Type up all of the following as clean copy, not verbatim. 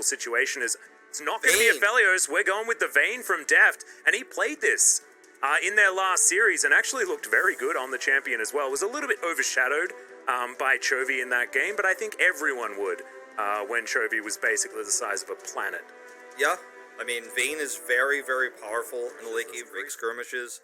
possible situation is it's not going to be a Felios. We're going with the Vayne from Deft, and he played this in their last series and actually looked very good on the champion as well. Was a little bit overshadowed by Chovy in that game, but I think everyone would when Chovy was basically the size of a planet. Yeah, I mean, Vayne is very, very powerful in the late game rig skirmishes.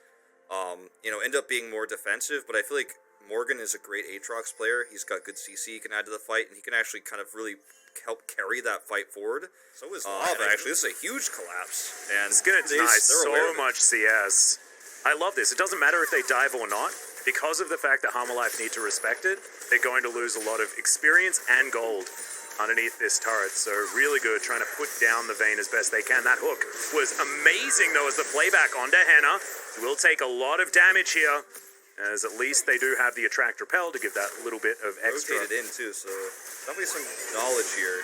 You know, end up being more defensive, but I feel like Morgan is a great Aatrox player. He's got good CC he can add to the fight, and he can actually kind of really help carry that fight forward. So is Lava, actually. This is a huge collapse. And it's going to deny so much CS. I love this. It doesn't matter if they dive or not. Because of the fact that Harmalife need to respect it, they're going to lose a lot of experience and gold underneath this turret. So really good, trying to put down the Vayne as best they can. That hook was amazing, though, as the playback onto Henna. Will take a lot of damage here, as at least they do have the Attract Repel to give that little bit of extra. Rotated in, too, so probably some knowledge here.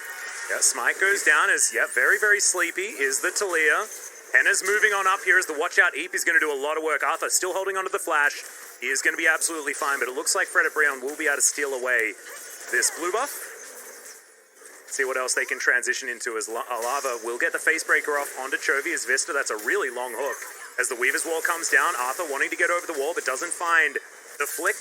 Yeah, Smite goes down as, very, very sleepy is the Talia. Henna's moving on up here as the Watch Out Eep is going to do a lot of work. Arthur still holding onto the flash. He is going to be absolutely fine, but it looks like Fred Brion will be able to steal away this blue buff. See what else they can transition into as Lava will get the Facebreaker off onto Chovy as Vista. That's a really long hook. As the Weaver's Wall comes down, Arthur wanting to get over the wall, but doesn't find the flick.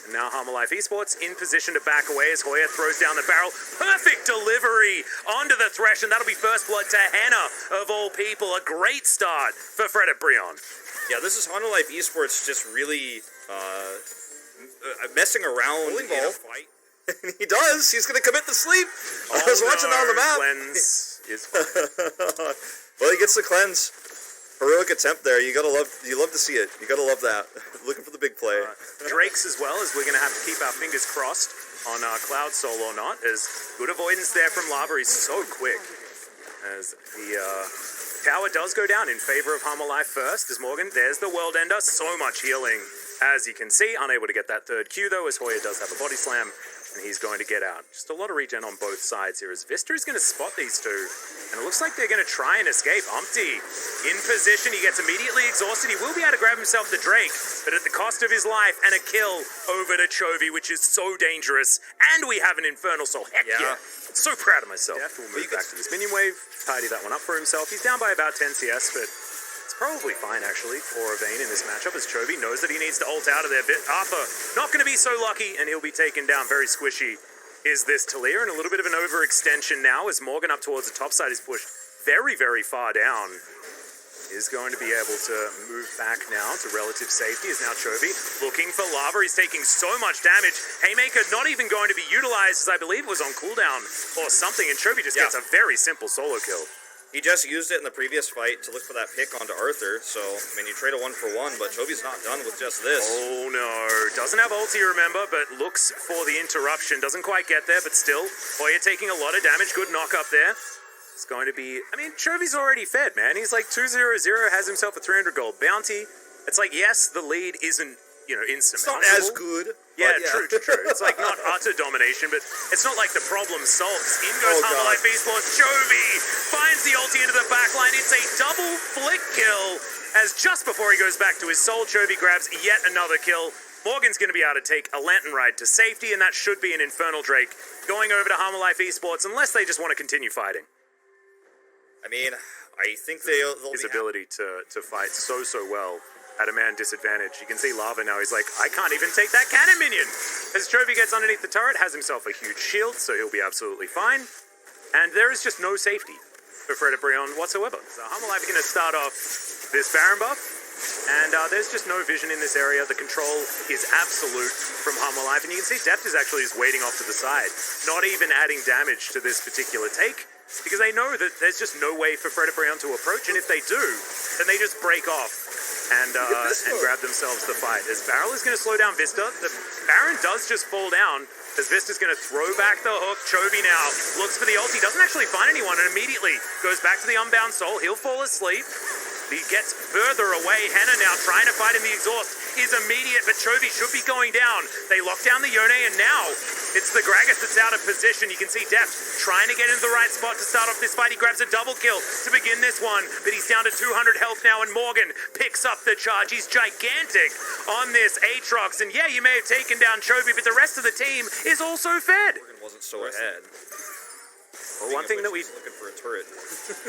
And now Harmalife Esports in position to back away as Hoya throws down the barrel. Perfect delivery onto the Thresh, and that'll be first blood to Henna, of all people. A great start for Fred Brion. Yeah, this is Harmalife Esports just really messing around in a fight. He does. He's going to commit to sleep. I was watching that on the map. Cleanse is fine. Well, he gets the cleanse. Heroic attempt there. You love to see it. You gotta love that. Looking for the big play. Drake's as well, as we're gonna have to keep our fingers crossed on Cloud Soul or not. As good avoidance there from Lava. He's so quick. As the tower does go down in favor of Harmalife first. As Morgan, there's the World Ender. So much healing, as you can see. Unable to get that third Q though, as Hoya does have a body slam. And he's going to get out. Just a lot of regen on both sides here as Vista is going to spot these two. And it looks like they're going to try and escape. Umpty in position. He gets immediately exhausted. He will be able to grab himself the Drake, but at the cost of his life and a kill over to Chovy, which is so dangerous. And we have an Infernal Soul. Heck yeah. So proud of myself. We'll move back to this minion wave. Tidy that one up for himself. He's down by about 10 CS, but probably fine, actually, for a Vayne in this matchup, as Chovy knows that he needs to ult out of there. Arthur not going to be so lucky, and he'll be taken down. Very squishy is this Talia, and a little bit of an overextension now, as Morgan up towards the top side is pushed very, very far down. Is going to be able to move back now to relative safety, is now Chovy looking for Lava. He's taking so much damage. Haymaker not even going to be utilized, as I believe it was on cooldown or something, and Chovy just gets a very simple solo kill. He just used it in the previous fight to look for that pick onto Arthur, so, I mean, you trade a 1-for-1, but Chovy's not done with just this. Oh, no. Doesn't have ulti, remember, but looks for the interruption. Doesn't quite get there, but still, Hoya taking a lot of damage. Good knock up there. It's going to be... I mean, Chovy's already fed, man. He's like 2-0-0, has himself a 300 gold bounty. It's like, yes, the lead isn't, insurmountable. It's not as good. Yeah, true. It's like not utter domination, but it's not like the problem solves. In goes Harmalife Esports. Chovy finds the ulti into the backline. It's a double flick kill, as just before he goes back to his soul, Chovy grabs yet another kill. Morgan's going to be able to take a Lantern Ride to safety, and that should be an Infernal Drake going over to Harmalife Esports, unless they just want to continue fighting. I mean, I think they'll his ability to fight so well at a man disadvantage. You can see Lava now. He's like, I can't even take that cannon minion. As Chovy gets underneath the turret, has himself a huge shield, so he'll be absolutely fine. And there is just no safety for Fred Brion whatsoever. So Harmalife are going to start off this Baron buff, and there's just no vision in this area. The control is absolute from Harmalife, and you can see Deft is actually just waiting off to the side, not even adding damage to this particular take, because they know that there's just no way for Fred Brion to approach, and if they do, then they just break off and grab themselves the fight. As Barrel is going to slow down Vista, the Baron does just fall down, as Vista's going to throw back the hook. Chovy now looks for the ulti, doesn't actually find anyone, and immediately goes back to the Unbound Soul. He'll fall asleep. He gets further away. Henna now trying to fight in the exhaust is immediate, but Chovy should be going down. They lock down the Yone, and now it's the Gragas that's out of position. You can see Deft trying to get into the right spot to start off this fight. He grabs a double kill to begin this one, but he's down to 200 health now, and Morgan picks up the charge. He's gigantic on this Aatrox, and yeah, you may have taken down Chovy, but the rest of the team is also fed. Morgan wasn't so ahead. Well, one thing that we... looking for a turret.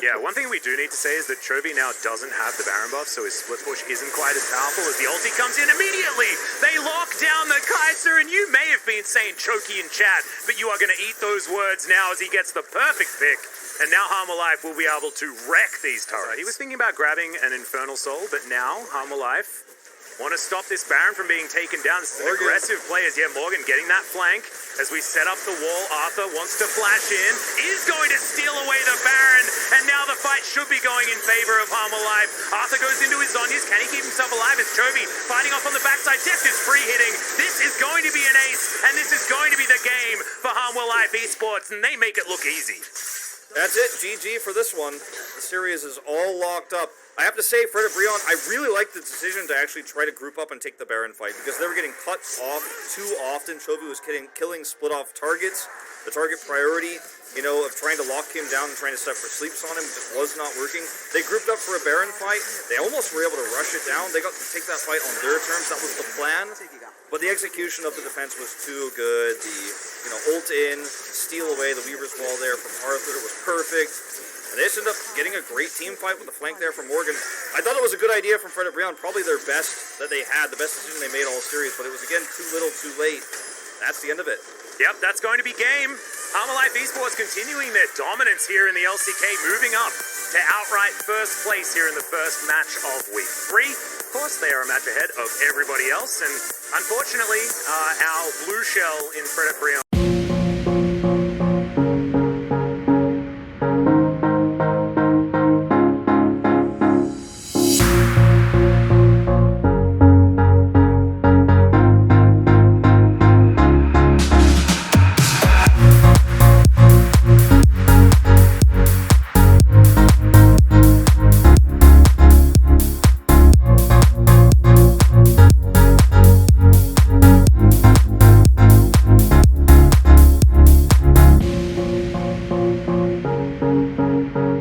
Yeah, one thing we do need to say is that Chovy now doesn't have the Baron buff, so his split push isn't quite as powerful as the ulti comes in immediately. They lock down the Kaiser, and you may have been saying Choky in chat, but you are going to eat those words now as he gets the perfect pick. And now Harmor Life will be able to wreck these turrets. He was thinking about grabbing an Infernal Soul, but now Harmor Life want to stop this Baron from being taken down. This is an aggressive play as Morgan getting that flank as we set up the wall. Arthur wants to flash in, is going to steal away the Baron, and now the fight should be going in favor of Harmor Life. Arthur goes into his Zonyas. Can he keep himself alive? As Chovy fighting off on the backside. Deft is free hitting. This is going to be an ace, and this is going to be the game for Harmor Life Esports, and they make it look easy. That's it, GG for this one. The series is all locked up. I have to say, Fred Brion, I really like the decision to actually try to group up and take the Baron fight, because they were getting cut off too often. Chovy was killing split-off targets. The target priority, of trying to lock him down and trying to set for sleeps on him just was not working. They grouped up for a Baron fight. They almost were able to rush it down. They got to take that fight on their terms. That was the plan. But the execution of the defense was too good. The, ult in, steal away the Weaver's Wall there from Arthur was perfect. And they just ended up getting a great team fight with the flank there from Morgan. I thought it was a good idea from Fred Brion, probably their best that they had, the best decision they made all series, but it was, again, too little, too late. That's the end of it. Yep, that's going to be game. Harmor Life Esports continuing their dominance here in the LCK, moving up to outright first place here in the first match of week 3. Of course, they are a match ahead of everybody else, and unfortunately, our blue shell in Fred Brion